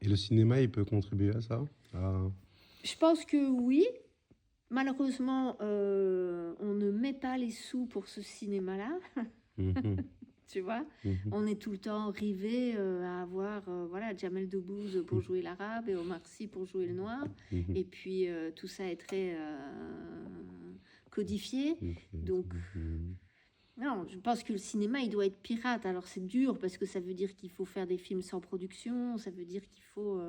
Et le cinéma, il peut contribuer à ça? Je pense que oui. Malheureusement, on ne met pas les sous pour ce cinéma-là. Mhm, Tu vois, mhm, on est tout le temps rivé à avoir voilà, Jamel Debbouze pour jouer l'arabe et Omar Sy pour jouer le noir. mhm, Et puis tout ça est très codifié. Donc, mhm. non, je pense que le cinéma, il doit être pirate. Alors, c'est dur parce que ça veut dire qu'il faut faire des films sans production, ça veut dire qu'il faut...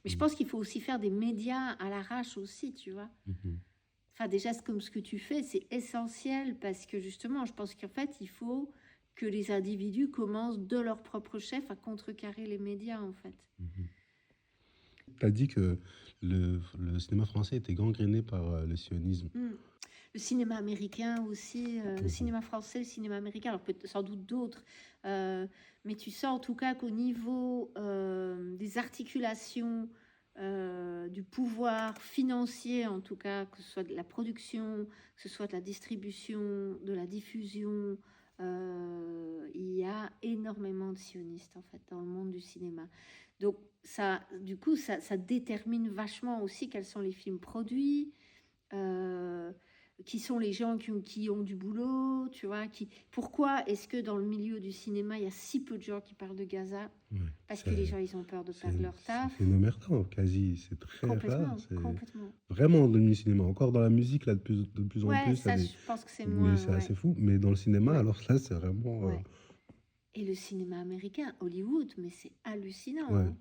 Mais je pense qu'il faut aussi faire des médias à l'arrache aussi, tu vois. Enfin, déjà, comme ce que tu fais, c'est essentiel parce que justement, je pense qu'en fait, il faut que les individus commencent de leur propre chef à contrecarrer les médias, en fait. Tu as dit que le cinéma français était gangréné par le sionisme. Le cinéma américain aussi, le cinéma français, le cinéma américain, alors peut-être sans doute d'autres, mais tu sens en tout cas qu'au niveau des articulations du pouvoir financier, en tout cas, que ce soit de la production, que ce soit de la distribution, de la diffusion, il y a énormément de sionistes en fait dans le monde du cinéma. Donc ça, du coup, ça détermine vachement aussi quels sont les films produits. Euh, qui sont les gens qui ont du boulot, tu vois, pourquoi est-ce que dans le milieu du cinéma, il y a si peu de gens qui parlent de Gaza? Ouais, Parce que les gens, ils ont peur de perdre leur taf. c'est émergent, quasi. C'est très rare. Complètement, C'est complètement. vraiment dans le cinéma. Encore dans la musique, là, de plus en Ouais, plus, ça, je pense que c'est mais moins, c'est ouais. assez fou. Mais dans le cinéma, Ouais, alors là, c'est vraiment. ouais. Et le cinéma américain, Hollywood, mais c'est hallucinant, Ouais, hein.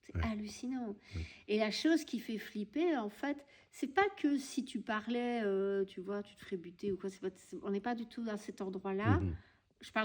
C'est ouais, hallucinant. ouais. Et la chose qui fait flipper, en fait, c'est pas que si tu parlais, tu vois, tu te ferais buter ou quoi. On n'est pas du tout à cet endroit-là. Mhm. Je parle